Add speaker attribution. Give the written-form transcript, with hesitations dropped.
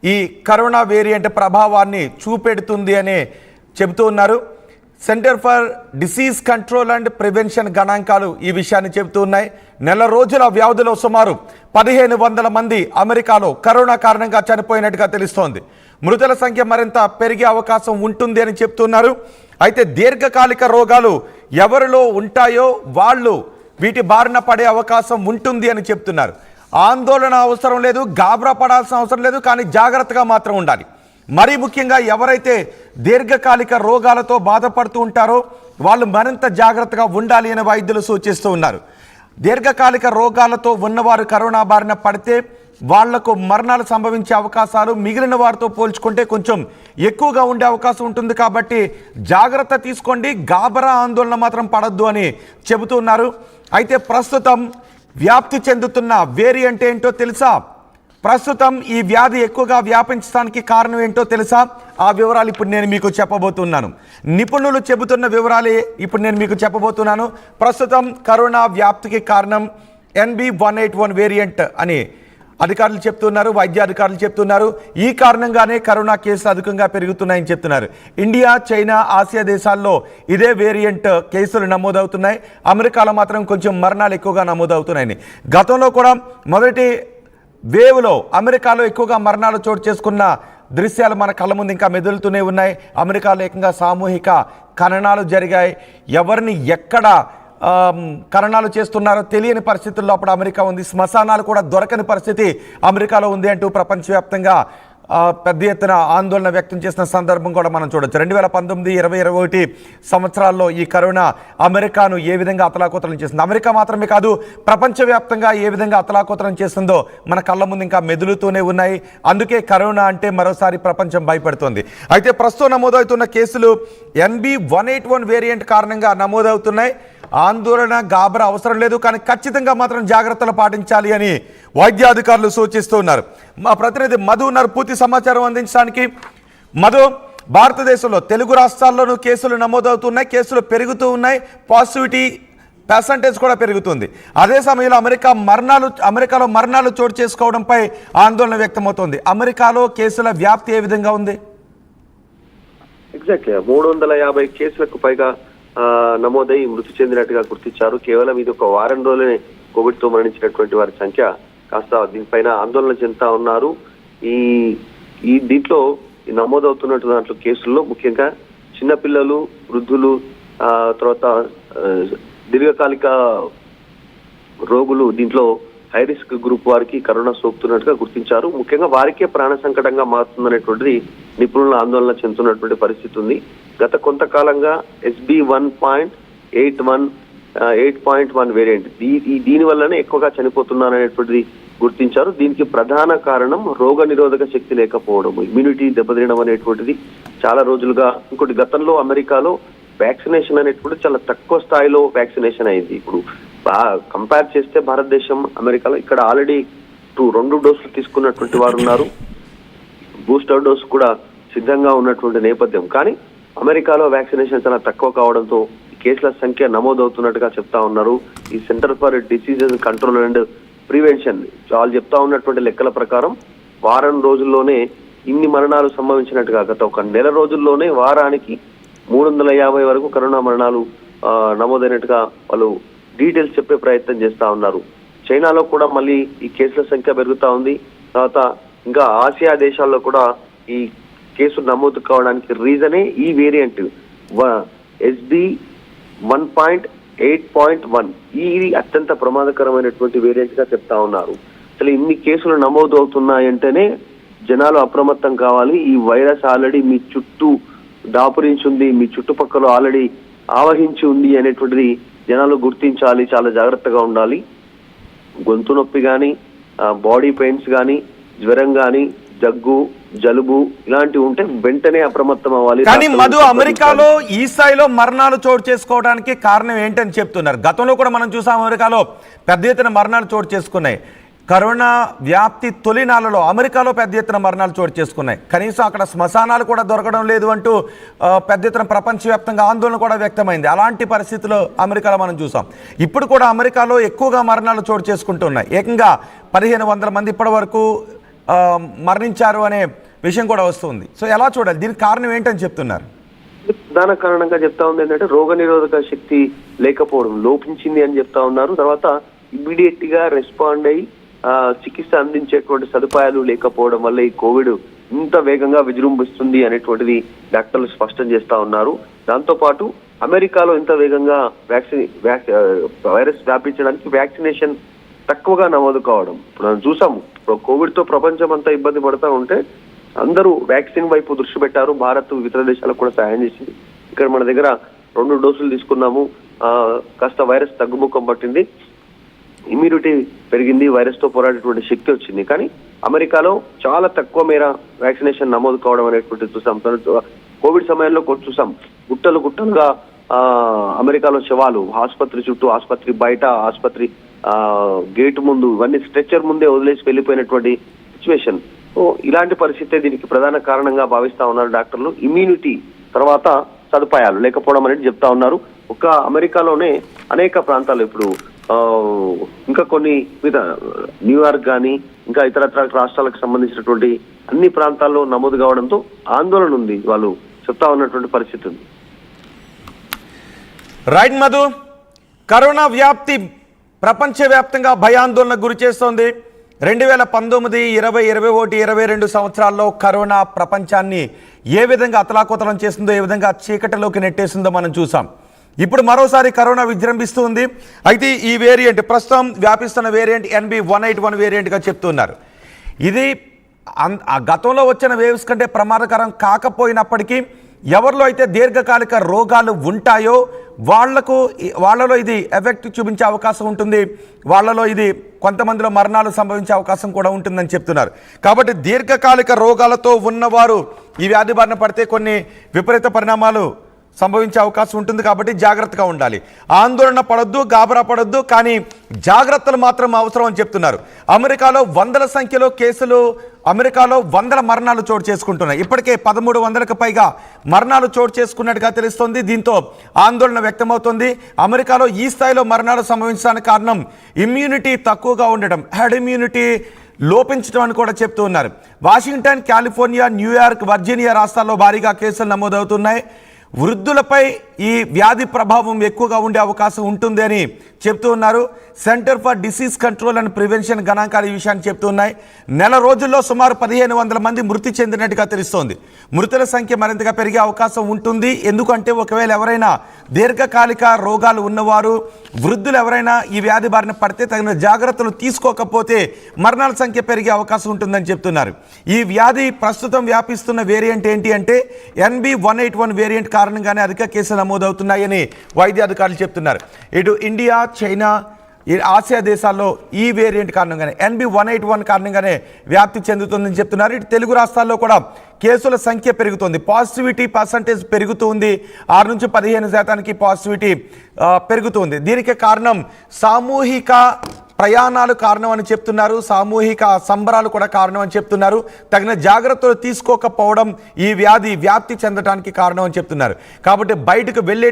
Speaker 1: ఈ corona variant ప్రభావాన్ని చూపెడుతుంది అని చెబుతూ ఉన్నారు. Centre for disease control and prevention గణాంకాలు ఈ విషయాన్ని చెబుతూ ఉన్నాయి. నెల రోజుల వ్యవధిలో సుమారు 1500 మంది అమెరికాలో కరోనా కారణంగా చనిపోయినట్టుగా తెలుస్తోంది. మృతుల సంఖ్య మరింత పెరిగే అవకాశం ఉంటుంది అని చెప్తున్నారు. అయితే దీర్ఘకాలిక రోగాలు ఎవరిలో ఉంటాయో వాళ్ళు వీటి బారిన పడే అవకాశం ఉంటుంది అని చెప్తున్నారు. ఆందోళన అవసరం లేదు, గాబరా పడాల్సిన అవసరం లేదు, కానీ జాగ్రత్తగా మాత్రం ఉండాలి. మరీ ముఖ్యంగా ఎవరైతే దీర్ఘకాలిక రోగాలతో బాధపడుతూ ఉంటారో వాళ్ళు మరింత జాగ్రత్తగా ఉండాలి అని వైద్యులు సూచిస్తూ ఉన్నారు. దీర్ఘకాలిక రోగాలతో ఉన్నవారు కరోనా బారిన పడితే వాళ్లకు మరణాలు సంభవించే అవకాశాలు మిగిలిన వారితో పోల్చుకుంటే కొంచెం ఎక్కువగా ఉండే అవకాశం ఉంటుంది. కాబట్టి జాగ్రత్త తీసుకోండి, గాబరా ఆందోళన మాత్రం పడద్దు అని చెబుతున్నారు. అయితే ప్రస్తుతం వ్యాప్తి చెందుతున్న వేరియంట్ ఏంటో తెలుసా? ప్రస్తుతం ఈ వ్యాధి ఎక్కువగా వ్యాపించడానికి కారణం ఏంటో తెలుసా? ఆ వివరాలు ఇప్పుడు నేను మీకు చెప్పబోతున్నాను. నిపుణులు చెబుతున్న వివరాలే ఇప్పుడు నేను మీకు చెప్పబోతున్నాను. ప్రస్తుతం కరోనా వ్యాప్తికి కారణం NB181 వేరియంట్ అని అధికారులు చెప్తున్నారు, వైద్య అధికారులు చెప్తున్నారు. ఈ కారణంగానే కరోనా కేసులు అధికంగా పెరుగుతున్నాయని చెప్తున్నారు. ఇండియా, చైనా, ఆసియా దేశాల్లో ఇదే వేరియంట్ కేసులు నమోదవుతున్నాయి. అమెరికాలో మాత్రం కొంచెం మరణాలు ఎక్కువగా నమోదవుతున్నాయని. గతంలో కూడా మొదటి వేవ్లో అమెరికాలో ఎక్కువగా మరణాలు చోటు చేసుకున్న దృశ్యాలు మన కళ్ళ ముందు ఇంకా మెదులుతూనే ఉన్నాయి. అమెరికాలో ఏకంగా సామూహిక ఖననాలు జరిగాయి. ఎవరిని ఎక్కడ ఖననాలు చేస్తున్నారో తెలియని పరిస్థితుల్లో అప్పుడు అమెరికా ఉంది. శ్మశానాలు కూడా దొరకని పరిస్థితి అమెరికాలో ఉంది అంటూ ప్రపంచవ్యాప్తంగా పెద్ద ఎత్తున ఆందోళన వ్యక్తం చేసిన సందర్భం కూడా మనం చూడొచ్చు. 2019, 2021 సంవత్సరాల్లో ఈ కరోనా అమెరికాను ఏ విధంగా అతలాకుతలం చేసింది, అమెరికా మాత్రమే కాదు ప్రపంచవ్యాప్తంగా ఏ విధంగా అతలాకుతలం చేస్తుందో మన కళ్ళ ముందు ఇంకా మెదులుతూనే ఉన్నాయి. అందుకే కరోనా అంటే మరోసారి ప్రపంచం భయపడుతోంది. అయితే ప్రస్తుతం నమోదవుతున్న కేసులు NB181 వేరియంట్ కారణంగా నమోదవుతున్నాయి. ఆందోళన, గాబరా అవసరం లేదు, కానీ ఖచ్చితంగా మాత్రం జాగ్రత్తలు పాటించాలి అని వైద్యాధికారులు సూచిస్తూ ఉన్నారు. మా ప్రతినిధి మధు ఉన్నారు పూర్తి సమాచారం అందించడానికి. మధు, భారతదేశంలో తెలుగు రాష్ట్రాల్లోనూ కేసులు నమోదవుతున్నాయి, కేసులు పెరుగుతూ ఉన్నాయి, పాజిటివిటీ పర్సంటేజ్ కూడా పెరుగుతుంది. అదే సమయంలో అమెరికాలో మరణాలు చోటు చేసుకోవడంపై ఆందోళన వ్యక్తమవుతోంది. అమెరికాలో కేసుల వ్యాప్తి ఏ విధంగా ఉంది?
Speaker 2: ఎగ్జాక్ట్లీ 350 కేసులకు పైగా నమోదై మృతి చెందినట్టుగా గుర్తించారు. కేవలం ఇది ఒక వారం రోజులనే కోవిడ్ తో మరణించినటువంటి వారి సంఖ్య కాస్త దీనిపైన ఆందోళన చెందుతా ఉన్నారు. ఈ దీంట్లో నమోదవుతున్నట్టు దాంట్లో కేసుల్లో ముఖ్యంగా చిన్నపిల్లలు, వృద్ధులు, తర్వాత దీర్ఘకాలిక రోగులు, దీంట్లో హై రిస్క్ గ్రూప్ వారికి కరోనా సోకుతున్నట్టుగా గుర్తించారు. ముఖ్యంగా వారికే ప్రాణ సంకటంగా మారుతుందనేటువంటిది నిపుణుల ఆందోళన చెందుతున్నటువంటి పరిస్థితి ఉంది. గత కొంతకాలంగా SB1.8.1 వేరియంట్ దీని వల్లనే ఎక్కువగా చనిపోతున్నారనేటువంటిది గుర్తించారు. దీనికి ప్రధాన కారణం రోగ నిరోధక శక్తి లేకపోవడం, ఇమ్యూనిటీ దెబ్బతినడం అనేటువంటిది చాలా రోజులుగా. ఇంకోటి, గతంలో అమెరికాలో వ్యాక్సినేషన్ అనేటువంటి చాలా తక్కువ స్థాయిలో వ్యాక్సినేషన్ అయింది. ఇప్పుడు కంపేర్ చేస్తే భారతదేశం, అమెరికాలో ఇక్కడ ఆల్రెడీ 2 డోసులు తీసుకున్నటువంటి వారు ఉన్నారు, బూస్టర్ డోస్ కూడా సిద్ధంగా ఉన్నటువంటి నేపథ్యం. కానీ అమెరికాలో వ్యాక్సినేషన్ చాలా తక్కువ కావడంతో కేసుల సంఖ్య నమోదవుతున్నట్టుగా చెప్తా ఉన్నారు. ఈ centre for diseases control and prevention వాళ్ళు చెప్తా ఉన్నటువంటి లెక్కల ప్రకారం వారం రోజుల్లోనే ఇన్ని మరణాలు సంభవించినట్టుగా, గత ఒక నెల రోజుల్లోనే వారానికి 350 వరకు కరోనా మరణాలు నమోదైనట్టుగా వాళ్ళు డీటెయిల్స్ చెప్పే ప్రయత్నం చేస్తా ఉన్నారు. చైనాలో కూడా మళ్ళీ ఈ కేసుల సంఖ్య పెరుగుతా ఉంది. తర్వాత ఇంకా ఆసియా దేశాల్లో కూడా ఈ కేసులు నమోదు కావడానికి రీజనే ఈ వేరియంట్ SB1.8.1. ఇది అత్యంత ప్రమాదకరమైనటువంటి వేరియంట్ గా చెప్తా ఉన్నారు. అసలు ఇన్ని కేసులు నమోదు అవుతున్నాయంటేనే జనాలు అప్రమత్తం కావాలి. ఈ వైరస్ ఆల్రెడీ మీ చుట్టూ దాపురించి, మీ చుట్టుపక్కల ఆల్రెడీ ఆవహించి ఉంది అనేటువంటిది జనాలు గుర్తించాలి, చాలా జాగ్రత్తగా ఉండాలి. గొంతు నొప్పి కానీ, బాడీ పెయిన్స్ కానీ, జ్వరం కానీ, దగ్గు, జలుబు ఇలాంటివి ఉంటే వెంటనే అప్రమత్తం అవ్వాలి.
Speaker 1: కానీ మధు, అమెరికాలో ఈ స్థాయిలో మరణాలు చోటు చేసుకోవడానికి కారణం ఏంటని చెప్తున్నారు. గతంలో కూడా మనం చూసాం అమెరికాలో పెద్ద ఎత్తున మరణాలు చోటు చేసుకున్నాయి. కరోనా వ్యాప్తి తొలి నాళ్ళలో అమెరికాలో పెద్ద ఎత్తున మరణాలు చోటు చేసుకున్నాయి. కనీసం అక్కడ శ్మశానాలు కూడా దొరకడం లేదు అంటూ పెద్ద ఎత్తున ప్రపంచవ్యాప్తంగా ఆందోళన కూడా వ్యక్తమైంది. అలాంటి పరిస్థితుల్లో అమెరికాలో మనం చూసాం. ఇప్పుడు కూడా అమెరికాలో ఎక్కువగా మరణాలు చోటు చేసుకుంటున్నాయి. ఏకంగా 1500 మంది ఇప్పటి వరకు మరణించారు అనే విషయం కూడా వస్తుంది. సో ఎలా చూడాలి, దీనికి కారణం ఏంటని చెప్తున్నారు?
Speaker 2: ప్రధాన కారణంగా చెప్తా ఉంది ఏంటంటే రోగ నిరోధక శక్తి లేకపోవడం, లోపించింది అని చెప్తా ఉన్నారు. తర్వాత ఇమ్మీడియట్ గా రెస్పాండ్ అయ్యి చికిత్స అందించేటువంటి సదుపాయాలు లేకపోవడం వల్ల ఈ కోవిడ్ ఇంత వేగంగా విజృంభిస్తుంది అనేటువంటిది డాక్టర్లు స్పష్టం చేస్తా ఉన్నారు. దాంతో పాటు అమెరికాలో ఇంత వేగంగా వైరస్ వ్యాపించడానికి వ్యాక్సినేషన్ తక్కువగా నమోదు కావడం. ఇప్పుడు మనం చూసాము, ఇప్పుడు కోవిడ్ తో ప్రపంచం అంతా ఇబ్బంది పడతా ఉంటే అందరూ వ్యాక్సిన్ వైపు దృష్టి పెట్టారు. భారత్ ఇతర దేశాలకు కూడా సహాయం చేసింది. ఇక్కడ మన దగ్గర 2 డోసులు తీసుకున్నాము, కాస్త వైరస్ తగ్గుముఖం పట్టింది, ఇమ్యూనిటీ పెరిగింది, వైరస్ తో పోరాడేటువంటి శక్తి వచ్చింది. కానీ అమెరికాలో చాలా తక్కువ మేర వ్యాక్సినేషన్ నమోదు కావడం అనేటువంటిది చూసాం. కోవిడ్ సమయంలో చూసాం, గుట్టలుగా అమెరికాలో శవాలు, ఆసుపత్రి చుట్టూ, ఆసుపత్రి బయట, ఆసుపత్రి గేటు ముందు, ఇవన్నీ స్ట్రెచ్చర్ ముందే వదిలేసి వెళ్ళిపోయినటువంటి సిచ్యువేషన్. ఇలాంటి పరిస్థితే దీనికి ప్రధాన కారణంగా భావిస్తా ఉన్నారు డాక్టర్లు. ఇమ్యూనిటీ తర్వాత సదుపాయాలు లేకపోవడం అనేది చెప్తా ఉన్నారు. ఒక అమెరికాలోనే అనేక ప్రాంతాలు, ఇప్పుడు ఇంకా కొన్ని న్యూయార్క్ కానీ ఇంకా ఇతరత్ర రాష్ట్రాలకు సంబంధించినటువంటి అన్ని ప్రాంతాల్లో నమోదు కావడంతో ఆందోళన ఉంది, వాళ్ళు చెప్తా ఉన్నటువంటి పరిస్థితి ఉంది.
Speaker 1: రైట్ మధు, కరోనా వ్యాప్తి ప్రపంచవ్యాప్తంగా భయాందోళనకు గురి చేస్తోంది. 2019, 20, 21, 22 సంవత్సరాల్లో కరోనా ప్రపంచాన్ని ఏ విధంగా అతలాకుతలం చేసిందో, ఏ విధంగా చీకటిలోకి నెట్టేసిందో మనం చూసాం. ఇప్పుడు మరోసారి కరోనా విజృంభిస్తుంది. అయితే ఈ వేరియంట్, ప్రస్తుతం వ్యాపిస్తున్న వేరియంట్ NB181 వేరియంట్గా చెప్తున్నారు. ఇది గతంలో వచ్చిన వేవ్స్ కంటే ప్రమాదకరం కాకపోయినప్పటికీ ఎవరిలో అయితే దీర్ఘకాలిక రోగాలు ఉంటాయో వాళ్ళలో ఇది ఎఫెక్ట్ చూపించే అవకాశం ఉంటుంది. వాళ్ళలో ఇది కొంతమందిలో మరణాలు సంభవించే అవకాశం కూడా ఉంటుందని చెప్తున్నారు. కాబట్టి దీర్ఘకాలిక రోగాలతో ఉన్నవారు ఈ వ్యాధి బారిన పడితే కొన్ని విపరీత పరిణామాలు సంభవించే అవకాశం ఉంటుంది. కాబట్టి జాగ్రత్తగా ఉండాలి, ఆందోళన పడొద్దు, గాబరా పడొద్దు, కానీ జాగ్రత్తలు మాత్రం అవసరం అని చెప్తున్నారు. అమెరికాలో వందల సంఖ్యలో కేసులు, అమెరికాలో వందల మరణాలు చోటు చేసుకుంటున్నాయి. ఇప్పటికే 1300కు పైగా మరణాలు చోటు చేసుకున్నట్టుగా తెలుస్తోంది. దీంతో ఆందోళన వ్యక్తమవుతోంది. అమెరికాలో ఈ స్థాయిలో మరణాలు సంభవించడానికి కారణం ఇమ్యూనిటీ తక్కువగా ఉండడం, హెర్డ్ ఇమ్యూనిటీ లోపించడం అని కూడా చెప్తూ ఉన్నారు. వాషింగ్టన్, కాలిఫోర్నియా, న్యూయార్క్, వర్జీనియా రాష్ట్రాల్లో భారీగా కేసులు నమోదవుతున్నాయి. వృద్ధులపై ఈ వ్యాధి ప్రభావం ఎక్కువగా ఉండే అవకాశం ఉంటుంది అని చెప్తూ ఉన్నారు. Centre for disease control and prevention గణాంకాలు ఈ విషయాన్ని చెప్తూ ఉన్నాయి. నెల రోజుల్లో సుమారు 1500 మంది మృతి చెందినట్టుగా తెలుస్తోంది. మృతుల సంఖ్య మరింతగా పెరిగే అవకాశం ఉంటుంది. ఎందుకంటే ఒకవేళ ఎవరైనా దీర్ఘకాలిక రోగాలు ఉన్నవారు, వృద్ధులు ఎవరైనా ఈ వ్యాధి బారిన పడితే తగిన జాగ్రత్తలు తీసుకోకపోతే మరణాల సంఖ్య పెరిగే అవకాశం ఉంటుందని చెప్తున్నారు. ఈ వ్యాధి ప్రస్తుతం వ్యాపిస్తున్న వేరియంట్ ఏంటి అంటే NB181 వేరియంట్ కారణంగానే అధిక కేసులు నమోదవుతున్నాయని వైద్య అధికారులు చెప్తున్నారు. ఇటు ఇండియా, చైనా, ఆసియా దేశాల్లో ఈ వేరియంట్ కారణంగానే, NB181 కారణంగానే వ్యాప్తి చెందుతుందని చెప్తున్నారు. ఇటు తెలుగు రాష్ట్రాల్లో కూడా కేసుల సంఖ్య పెరుగుతుంది, పాజిటివిటీ పర్సంటేజ్ పెరుగుతుంది. 6 నుంచి 15% పాజిటివిటీ పెరుగుతుంది. దీనికి కారణం సామూహిక ప్రయాణాలు కారణం అని చెప్తున్నారు. సామూహిక సంబరాలు కూడా కారణం అని చెప్తున్నారు. తగిన జాగ్రత్తలు తీసుకోకపోవడం ఈ వ్యాధి వ్యాప్తి చెందడానికి కారణం అని చెప్తున్నారు. కాబట్టి బయటకు వెళ్ళే